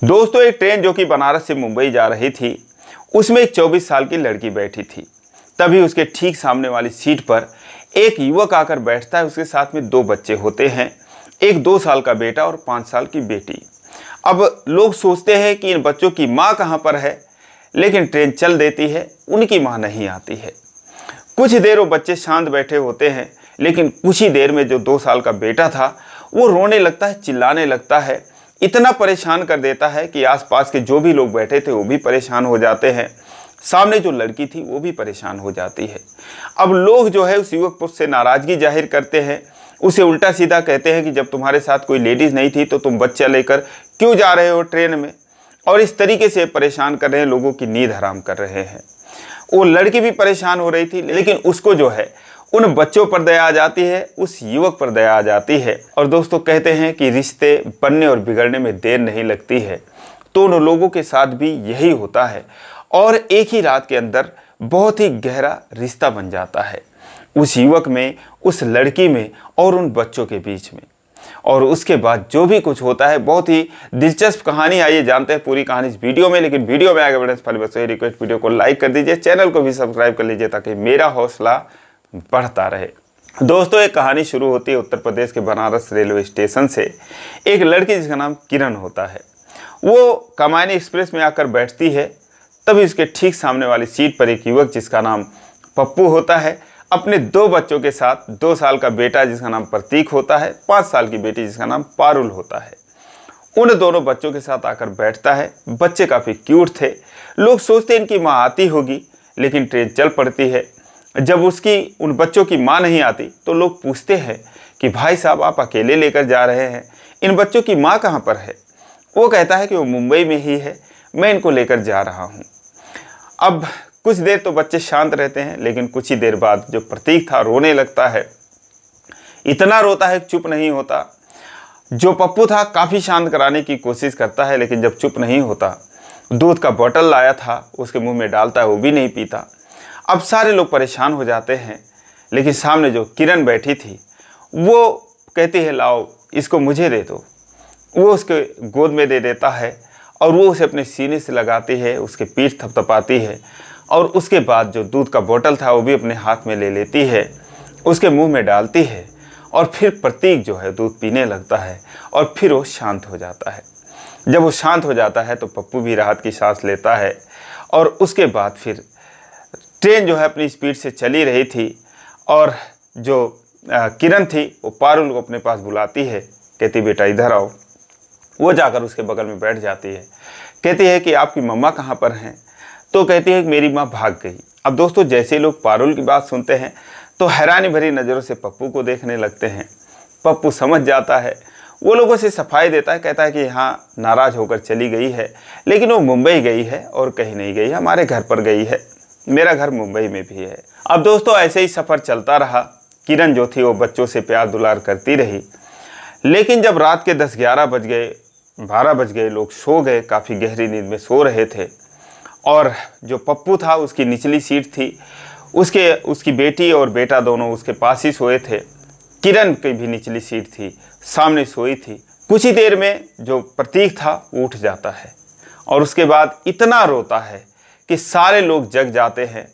दोस्तों, एक ट्रेन जो कि बनारस से मुंबई जा रही थी, उसमें एक 24 साल की लड़की बैठी थी। तभी उसके ठीक सामने वाली सीट पर एक युवक आकर बैठता है। उसके साथ में 2 बच्चे होते हैं, एक 2 साल का बेटा और 5 साल की बेटी। अब लोग सोचते हैं कि इन बच्चों की माँ कहाँ पर है, लेकिन ट्रेन चल देती है, उनकी माँ नहीं आती है। कुछ देर वो बच्चे शांत बैठे होते हैं, लेकिन कुछ ही देर में जो 2 साल का बेटा था वो रोने लगता है, चिल्लाने लगता है, इतना परेशान कर देता है कि आसपास के जो भी लोग बैठे थे वो भी परेशान हो जाते हैं। सामने जो लड़की थी वो भी परेशान हो जाती है। अब लोग जो है उस युवक से नाराज़गी जाहिर करते हैं, उसे उल्टा सीधा कहते हैं कि जब तुम्हारे साथ कोई लेडीज़ नहीं थी तो तुम बच्चा लेकर क्यों जा रहे हो ट्रेन में, और इस तरीके से परेशान कर रहे हैं, लोगों की नींद हराम कर रहे हैं। वो लड़की भी परेशान हो रही थी, लेकिन उसको जो है उन बच्चों पर दया आ जाती है, उस युवक पर दया आ जाती है। और दोस्तों, कहते हैं कि रिश्ते बनने और बिगड़ने में देर नहीं लगती है, तो उन लोगों के साथ भी यही होता है और एक ही रात के अंदर बहुत ही गहरा रिश्ता बन जाता है उस युवक में, उस लड़की में और उन बच्चों के बीच में। और उसके बाद जो भी कुछ होता है, बहुत ही दिलचस्प कहानी। आइए जानते हैं पूरी कहानी इस वीडियो में। लेकिन वीडियो में आगे बढ़ने से पहले बस यही रिक्वेस्ट, वीडियो को लाइक कर दीजिए, चैनल को भी सब्सक्राइब कर लीजिए ताकि मेरा हौसला बढ़ता रहे। दोस्तों, एक कहानी शुरू होती है उत्तर प्रदेश के बनारस रेलवे स्टेशन से। एक लड़की जिसका नाम किरण होता है, वो कामायनी एक्सप्रेस में आकर बैठती है। तभी उसके ठीक सामने वाली सीट पर एक युवक जिसका नाम पप्पू होता है, अपने 2 बच्चों के साथ, 2 साल का बेटा जिसका नाम प्रतीक होता है, 5 साल की बेटी जिसका नाम पारुल होता है, उन दोनों बच्चों के साथ आकर बैठता है। बच्चे काफ़ी क्यूट थे। लोग सोचते इनकी माँ आती होगी, लेकिन ट्रेन चल पड़ती है। जब उसकी उन बच्चों की माँ नहीं आती तो लोग पूछते हैं कि भाई साहब, आप अकेले लेकर जा रहे हैं, इन बच्चों की माँ कहाँ पर है? वो कहता है कि वो मुंबई में ही है, मैं इनको लेकर जा रहा हूँ। अब कुछ देर तो बच्चे शांत रहते हैं, लेकिन कुछ ही देर बाद जो प्रतीक था रोने लगता है। इतना रोता है, चुप नहीं होता। जो पप्पू था काफ़ी शांत कराने की कोशिश करता है, लेकिन जब चुप नहीं होता, दूध का बोतल लाया था उसके मुंह में डालता है, वो भी नहीं पीता। अब सारे लोग परेशान हो जाते हैं, लेकिन सामने जो किरण बैठी थी वो कहती है, लाओ इसको मुझे दे दो। वो उसके गोद में दे देता है और वो उसे अपने सीने से लगाती है, उसके पीठ थपथपाती है और उसके बाद जो दूध का बोतल था वो भी अपने हाथ में ले लेती है, उसके मुंह में डालती है और फिर प्रतीक जो है दूध पीने लगता है और फिर वो शांत हो जाता है। जब वो शांत हो जाता है तो पप्पू भी राहत की सांस लेता है। और उसके बाद फिर ट्रेन जो है अपनी स्पीड से चली रही थी और जो किरण थी वो पारुल को अपने पास बुलाती है, कहती बेटा इधर आओ। वो जाकर उसके बगल में बैठ जाती है, कहती है कि आपकी मम्मा कहाँ पर हैं? तो कहती है कि मेरी माँ भाग गई। अब दोस्तों, जैसे लोग पारुल की बात सुनते हैं तो हैरानी भरी नज़रों से पप्पू को देखने लगते हैं। पप्पू समझ जाता है, वो लोगों से सफाई देता है, कहता है कि हाँ, नाराज़ होकर चली गई है, लेकिन वो मुंबई गई है और कहीं नहीं गई, हमारे घर पर गई है, मेरा घर मुंबई में भी है। अब दोस्तों, ऐसे ही सफ़र चलता रहा। किरण जो थी वो बच्चों से प्यार दुलार करती रही, लेकिन जब रात के 10-11 बज गए, 12 बज गए, लोग सो गए, काफ़ी गहरी नींद में सो रहे थे। और जो पप्पू था उसकी निचली सीट थी, उसकी बेटी और बेटा दोनों उसके पास ही सोए थे। किरण की भी निचली सीट थी, सामने सोई थी। कुछ ही देर में जो प्रतीक था वो उठ जाता है और उसके बाद इतना रोता है कि सारे लोग जग जाते हैं।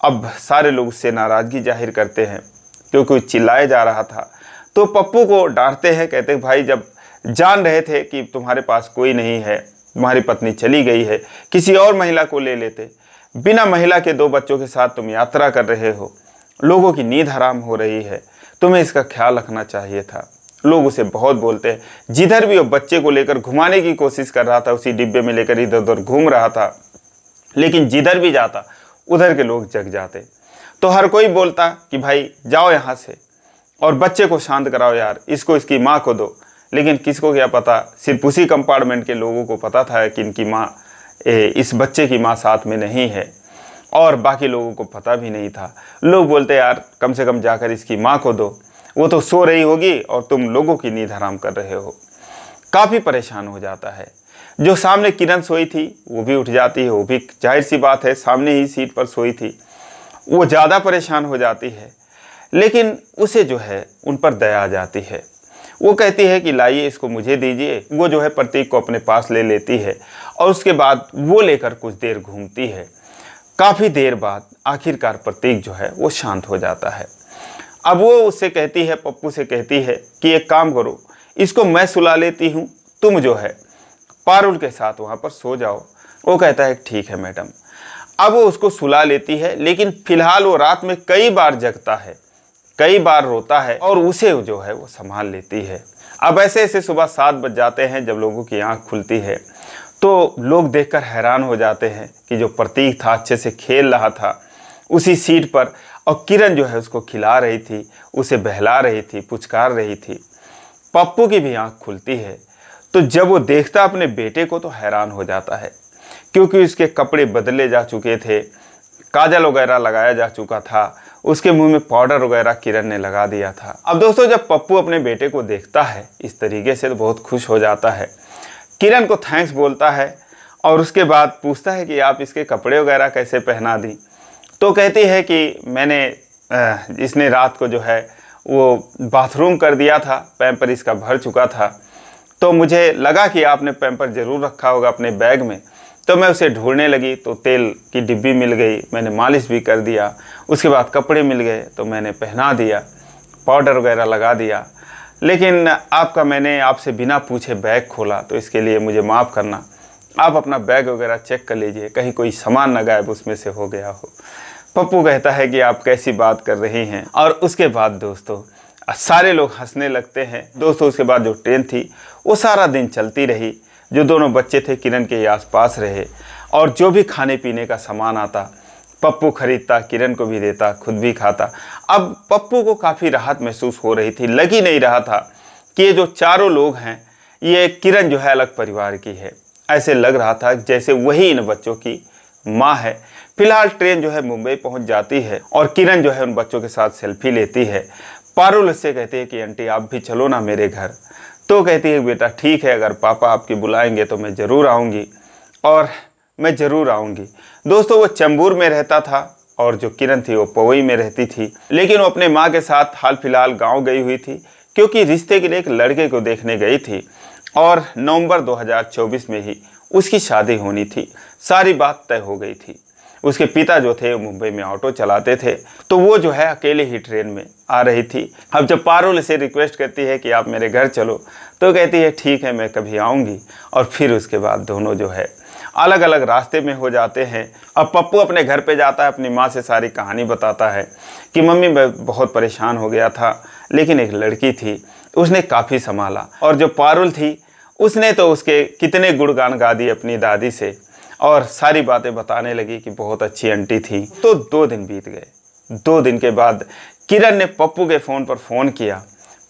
अब सारे लोग उससे नाराज़गी जाहिर करते हैं क्योंकि वो चिल्लाया जा रहा था। तो पप्पू को डांटते हैं, कहते हैं भाई, जब जान रहे थे कि तुम्हारे पास कोई नहीं है, तुम्हारी पत्नी चली गई है, किसी और महिला को ले लेते। बिना महिला के 2 बच्चों के साथ तुम यात्रा कर रहे हो, लोगों की नींद हराम हो रही है, तुम्हें इसका ख्याल रखना चाहिए था। लोग उसे बहुत बोलते हैं। जिधर भी वो बच्चे को लेकर घुमाने की कोशिश कर रहा था, उसी डिब्बे में लेकर इधर उधर घूम रहा था, लेकिन जिधर भी जाता उधर के लोग जग जाते। तो हर कोई बोलता कि भाई जाओ यहाँ से और बच्चे को शांत कराओ यार, इसको इसकी माँ को दो। लेकिन किसको क्या पता, सिर्फ उसी कंपार्टमेंट के लोगों को पता था कि इनकी माँ, इस बच्चे की माँ साथ में नहीं है, और बाकी लोगों को पता भी नहीं था। लोग बोलते यार कम से कम जाकर इसकी माँ को दो, वो तो सो रही होगी और तुम लोगों की नींद हराम कर रहे हो। काफ़ी परेशान हो जाता है। जो सामने किरण सोई थी वो भी उठ जाती है, वो भी जाहिर सी बात है सामने ही सीट पर सोई थी, वो ज़्यादा परेशान हो जाती है। लेकिन उसे जो है उन पर दया आ जाती है। वो कहती है कि लाइए इसको मुझे दीजिए। वो जो है प्रतीक को अपने पास ले लेती है और उसके बाद वो लेकर कुछ देर घूमती है। काफ़ी देर बाद आखिरकार प्रतीक जो है वो शांत हो जाता है। अब वो उससे कहती है, पप्पू से कहती है कि एक काम करो, इसको मैं सुला लेती हूँ, तुम जो है पारुल के साथ वहाँ पर सो जाओ। वो कहता है ठीक है मैडम। अब वो उसको सुला लेती है, लेकिन फिलहाल वो रात में कई बार जगता है, कई बार रोता है और उसे जो है वो संभाल लेती है। अब ऐसे ऐसे सुबह 7 बज जाते हैं जब लोगों की आंख खुलती है, तो लोग देखकर हैरान हो जाते हैं कि जो प्रतीक था अच्छे से खेल रहा था उसी सीट पर, और किरण जो है उसको खिला रही थी, उसे बहला रही थी, पुचकार रही थी। पप्पू की भी आंख खुलती है, तो जब वो देखता अपने बेटे को तो हैरान हो जाता है, क्योंकि उसके कपड़े बदले जा चुके थे, काजल वगैरह लगाया जा चुका था, उसके मुंह में पाउडर वगैरह किरण ने लगा दिया था। अब दोस्तों जब पप्पू अपने बेटे को देखता है इस तरीके से तो बहुत खुश हो जाता है। किरण को थैंक्स बोलता है और उसके बाद पूछता है कि आप इसके कपड़े वगैरह कैसे पहना दी। तो कहती है कि मैंने इसने रात को जो है वो बाथरूम कर दिया था, पैम्पर इसका भर चुका था, तो मुझे लगा कि आपने पैम्पर ज़रूर रखा होगा अपने बैग में, तो मैं उसे ढूंढने लगी तो तेल की डिब्बी मिल गई, मैंने मालिश भी कर दिया, उसके बाद कपड़े मिल गए तो मैंने पहना दिया, पाउडर वगैरह लगा दिया, लेकिन मैंने आपसे बिना पूछे बैग खोला, तो इसके लिए मुझे माफ़ करना। आप अपना बैग वगैरह चेक कर लीजिए, कहीं कोई सामान न गायब उसमें से हो गया हो। पप्पू कहता है कि आप कैसी बात कर रही हैं। और उसके बाद दोस्तों सारे लोग हंसने लगते हैं। दोस्तों उसके बाद जो ट्रेन थी वो सारा दिन चलती रही। जो दोनों बच्चे थे किरण के आसपास रहे और जो भी खाने पीने का सामान आता पप्पू खरीदता, किरण को भी देता, खुद भी खाता। अब पप्पू को काफ़ी राहत महसूस हो रही थी। लग ही नहीं रहा था कि ये जो चारों लोग हैं ये किरण जो है अलग परिवार की है। ऐसे लग रहा था जैसे वही इन बच्चों की माँ है। फिलहाल ट्रेन जो है मुंबई पहुंच जाती है और किरण जो है उन बच्चों के साथ सेल्फी लेती है। पारुल उससे कहती है कि आंटी आप भी चलो ना मेरे घर। तो कहती है बेटा ठीक है, अगर पापा आपकी बुलाएंगे तो मैं ज़रूर आऊँगी और मैं ज़रूर आऊँगी। दोस्तों वो चैम्बूर में रहता था और जो किरण थी वो पवई में रहती थी, लेकिन वो अपने माँ के साथ हाल फिलहाल गाँव गई हुई थी क्योंकि रिश्ते के लिए एक लड़के को देखने गई थी और नवंबर 2024 में ही उसकी शादी होनी थी। सारी बात तय हो गई थी। उसके पिता जो थे वो मुंबई में ऑटो चलाते थे, तो वो जो है अकेले ही ट्रेन में आ रही थी। अब जब पारुल से रिक्वेस्ट करती है कि आप मेरे घर चलो, तो कहती है ठीक है मैं कभी आऊँगी। और फिर उसके बाद दोनों जो है अलग अलग रास्ते में हो जाते हैं। अब पप्पू अपने घर पे जाता है, अपनी माँ से सारी कहानी बताता है कि मम्मी मैं बहुत परेशान हो गया था, लेकिन एक लड़की थी उसने काफ़ी संभाला, और जो पारुल थी उसने तो उसके कितने गुणगान गा दिए अपनी दादी से और सारी बातें बताने लगी कि बहुत अच्छी आंटी थी। तो 2 दिन बीत गए। 2 दिन के बाद किरण ने पप्पू के फ़ोन पर फ़ोन किया।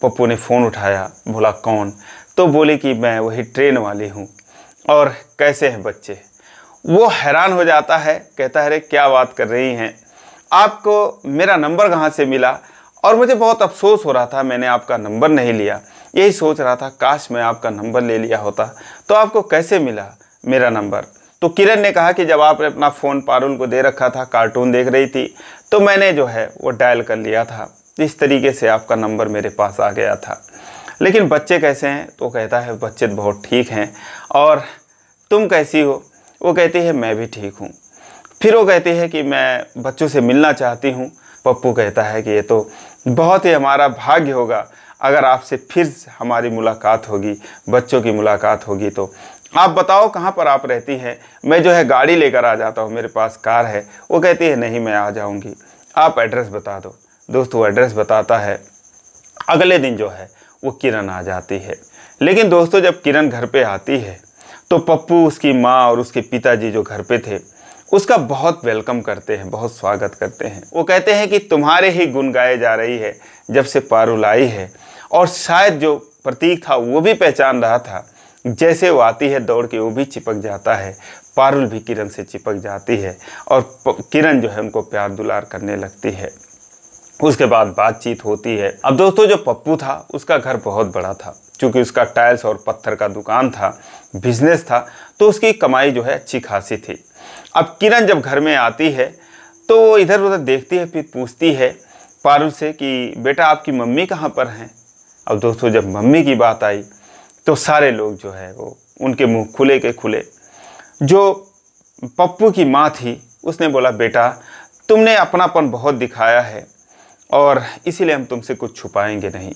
पप्पू ने फ़ोन उठाया, बोला कौन? तो बोली कि मैं वही ट्रेन वाली हूँ और कैसे हैं बच्चे। वो हैरान हो जाता है, कहता है अरे क्या बात कर रही हैं, आपको मेरा नंबर कहाँ से मिला? और मुझे बहुत अफसोस हो रहा था मैंने आपका नंबर नहीं लिया। यही सोच रहा था काश मैं आपका नंबर ले लिया होता। तो आपको कैसे मिला मेरा नंबर? तो किरण ने कहा कि जब आपने अपना फ़ोन पारुल को दे रखा था, कार्टून देख रही थी, तो मैंने जो है वो डायल कर लिया था, इस तरीके से आपका नंबर मेरे पास आ गया था। लेकिन बच्चे कैसे हैं? तो कहता है बच्चे बहुत ठीक हैं। और तुम कैसी हो? वो कहती है मैं भी ठीक हूँ। फिर वो कहती है कि मैं बच्चों से मिलना चाहती हूँ। पप्पू कहता है कि ये तो बहुत ही हमारा भाग्य होगा अगर आपसे फिर हमारी मुलाकात होगी, बच्चों की मुलाकात होगी। तो आप बताओ कहाँ पर आप रहती हैं, मैं जो है गाड़ी लेकर आ जाता हूँ, मेरे पास कार है। वो कहती है नहीं मैं आ जाऊँगी, आप एड्रेस बता दो। दोस्तों एड्रेस बताता है। अगले दिन जो है वो किरण आ जाती है। लेकिन दोस्तों जब किरण घर पे आती है तो पप्पू, उसकी माँ और उसके पिताजी जो घर पे थे उसका बहुत वेलकम करते हैं, बहुत स्वागत करते हैं। वो कहते हैं कि तुम्हारे ही गुण गाए जा रही है जब से पारुल आई है। और शायद जो प्रतीक था वो भी पहचान रहा था, जैसे वो आती है दौड़ के वो भी चिपक जाता है। पारुल भी किरण से चिपक जाती है और किरण जो है उनको प्यार दुलार करने लगती है। उसके बाद बातचीत होती है। अब दोस्तों जो पप्पू था उसका घर बहुत बड़ा था, क्योंकि उसका टाइल्स और पत्थर का दुकान था, बिजनेस था, तो उसकी कमाई जो है अच्छी खासी थी। अब किरण जब घर में आती है तो वो इधर उधर देखती है, फिर पूछती है पारुल से कि बेटा आपकी मम्मी कहाँ पर हैं? अब दोस्तों जब मम्मी की बात आई तो सारे लोग जो है वो उनके मुंह खुले के खुले। जो पप्पू की माँ थी उसने बोला, बेटा तुमने अपनापन बहुत दिखाया है और इसीलिए हम तुमसे कुछ छुपाएंगे नहीं।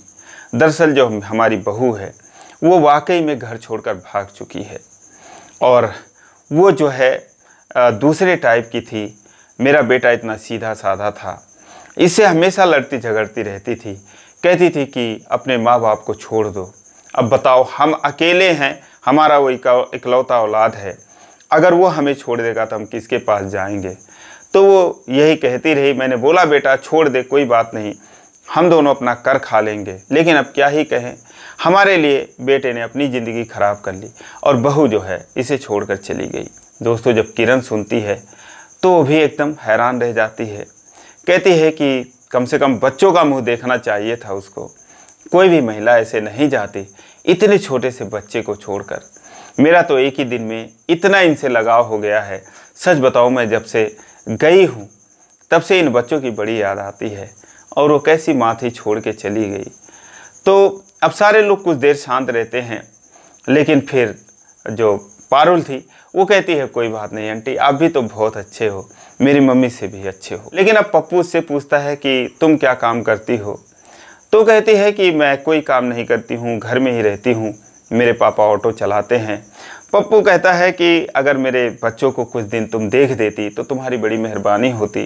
दरअसल जो हमारी बहू है वो वाकई में घर छोड़कर भाग चुकी है और वो जो है दूसरे टाइप की थी। मेरा बेटा इतना सीधा साधा था, इससे हमेशा लड़ती झगड़ती रहती थी, कहती थी कि अपने माँ बाप को छोड़ दो। अब बताओ, हम अकेले हैं, हमारा वो इकलौता औलाद है, अगर वो हमें छोड़ देगा तो हम किसके पास जाएंगे। तो वो यही कहती रही। मैंने बोला, बेटा छोड़ दे, कोई बात नहीं, हम दोनों अपना कर खा लेंगे। लेकिन अब क्या ही कहें, हमारे लिए बेटे ने अपनी ज़िंदगी ख़राब कर ली और बहू जो है इसे छोड़कर चली गई। दोस्तों जब किरण सुनती है तो वो भी एकदम हैरान रह जाती है। कहती है कि कम से कम बच्चों का मुंह देखना चाहिए था उसको। कोई भी महिला ऐसे नहीं जाती इतने छोटे से बच्चे को छोड़कर। मेरा तो एक ही दिन में इतना इनसे लगाव हो गया है, सच बताऊं मैं जब से गई हूँ तब से इन बच्चों की बड़ी याद आती है और वो कैसी माँ थी, छोड़ के चली गई। तो अब सारे लोग कुछ देर शांत रहते हैं, लेकिन फिर जो पारुल थी वो कहती है, कोई बात नहीं आंटी, आप भी तो बहुत अच्छे हो, मेरी मम्मी से भी अच्छे हो। लेकिन अब पप्पू उससे पूछता है कि तुम क्या काम करती हो। तो कहती है कि मैं कोई काम नहीं करती हूँ, घर में ही रहती हूँ, मेरे पापा ऑटो चलाते हैं। पप्पू कहता है कि अगर मेरे बच्चों को कुछ दिन तुम देख देती तो तुम्हारी बड़ी मेहरबानी होती,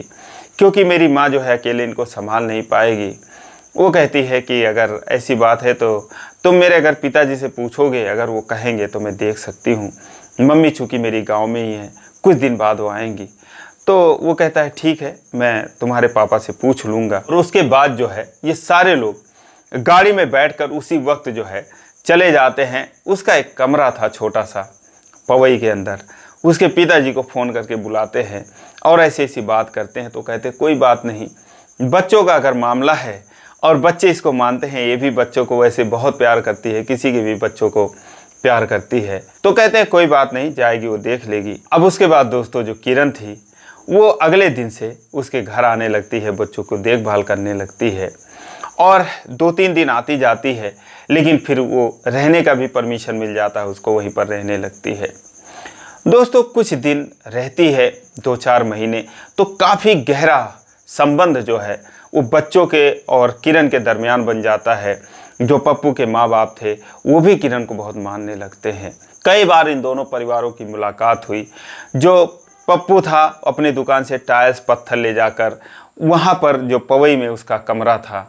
क्योंकि मेरी माँ जो है अकेले इनको संभाल नहीं पाएगी। वो कहती है कि अगर ऐसी बात है तो तुम मेरे अगर पिताजी से पूछोगे, अगर वो कहेंगे तो मैं देख सकती हूँ। मम्मी चूँकि मेरी गांव में ही है, कुछ दिन बाद वो आएंगी। तो वो कहता है ठीक है, मैं तुम्हारे पापा से पूछ लूँगा। और उसके बाद जो है ये सारे लोग गाड़ी में बैठकर उसी वक्त जो है चले जाते हैं। उसका एक कमरा था छोटा सा पवई के अंदर, उसके पिताजी को फ़ोन करके बुलाते हैं और ऐसी ऐसी बात करते हैं। तो कहते कोई बात नहीं, बच्चों का अगर मामला है और बच्चे इसको मानते हैं, ये भी बच्चों को वैसे बहुत प्यार करती है, किसी के भी बच्चों को प्यार करती है, तो कहते हैं कोई बात नहीं, जाएगी वो देख लेगी। अब उसके बाद दोस्तों जो किरण थी वो अगले दिन से उसके घर आने लगती है, बच्चों को देखभाल करने लगती है और 2-3 दिन आती जाती है, लेकिन फिर वो रहने का भी परमिशन मिल जाता है उसको, वहीं पर रहने लगती है। दोस्तों कुछ दिन रहती है, 2-4 महीने, तो काफ़ी गहरा संबंध जो है वो बच्चों के और किरण के दरमियान बन जाता है। जो पप्पू के माँ बाप थे वो भी किरण को बहुत मानने लगते हैं। कई बार इन दोनों परिवारों की मुलाकात हुई। जो पप्पू था अपनी दुकान से टाइल्स पत्थर ले जाकर वहाँ पर जो पवई में उसका कमरा था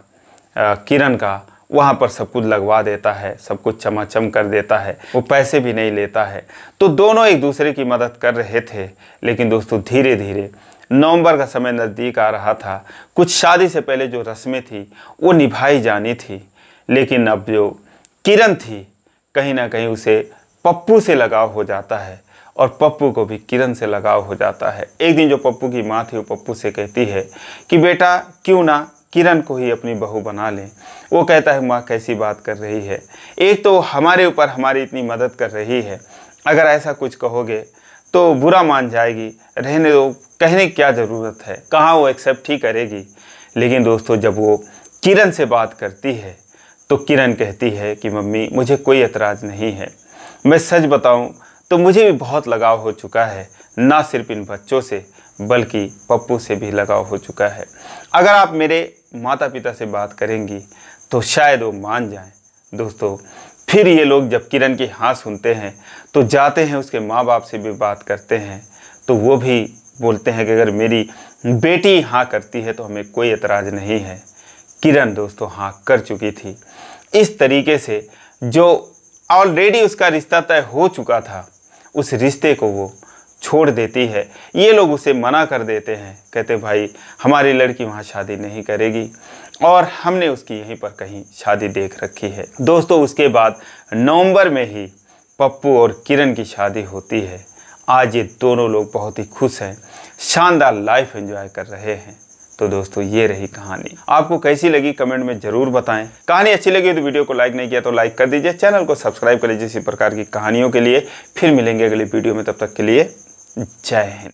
किरण का, वहाँ पर सब कुछ लगवा देता है, सब कुछ चमाचम कर देता है, वो पैसे भी नहीं लेता है। तो दोनों एक दूसरे की मदद कर रहे थे। लेकिन दोस्तों धीरे धीरे नवंबर का समय नज़दीक आ रहा था, कुछ शादी से पहले जो रस्में थी वो निभाई जानी थी। लेकिन अब जो किरण थी कहीं ना कहीं उसे पप्पू से लगाव हो जाता है और पप्पू को भी किरण से लगाव हो जाता है। एक दिन जो पप्पू की माँ थी वो पप्पू से कहती है कि बेटा क्यों ना किरण को ही अपनी बहू बना लें। वो कहता है माँ कैसी बात कर रही है, एक तो हमारे ऊपर हमारी इतनी मदद कर रही है, अगर ऐसा कुछ कहोगे तो बुरा मान जाएगी, रहने दो, कहने की क्या ज़रूरत है, कहाँ वो एक्सेप्ट ही करेगी। लेकिन दोस्तों जब वो किरण से बात करती है तो किरण कहती है कि मम्मी मुझे कोई एतराज़ नहीं है, मैं सच बताऊं तो मुझे भी बहुत लगाव हो चुका है, ना सिर्फ इन बच्चों से बल्कि पप्पू से भी लगाव हो चुका है। अगर आप मेरे माता पिता से बात करेंगी तो शायद वो मान जाएं। दोस्तों फिर ये लोग जब किरण की हाँ सुनते हैं तो जाते हैं उसके माँ बाप से भी बात करते हैं। तो वो भी बोलते हैं कि अगर मेरी बेटी हाँ करती है तो हमें कोई एतराज़ नहीं है। किरण दोस्तों हाँ कर चुकी थी। इस तरीके से जो ऑलरेडी उसका रिश्ता तय हो चुका था उस रिश्ते को वो छोड़ देती है। ये लोग उसे मना कर देते हैं, कहते भाई हमारी लड़की वहाँ शादी नहीं करेगी और हमने उसकी यहीं पर कहीं शादी देख रखी है। दोस्तों उसके बाद नवंबर में ही पप्पू और किरण की शादी होती है। आज ये दोनों लोग बहुत ही खुश हैं, शानदार लाइफ एंजॉय कर रहे हैं। तो दोस्तों ये रही कहानी, आपको कैसी लगी कमेंट में ज़रूर बताएं। कहानी अच्छी लगी तो वीडियो को लाइक नहीं किया तो लाइक कर दीजिए, चैनल को सब्सक्राइब कर लीजिए इसी प्रकार की कहानियों के लिए। फिर मिलेंगे अगली वीडियो में, तब तक के लिए जय हिंद।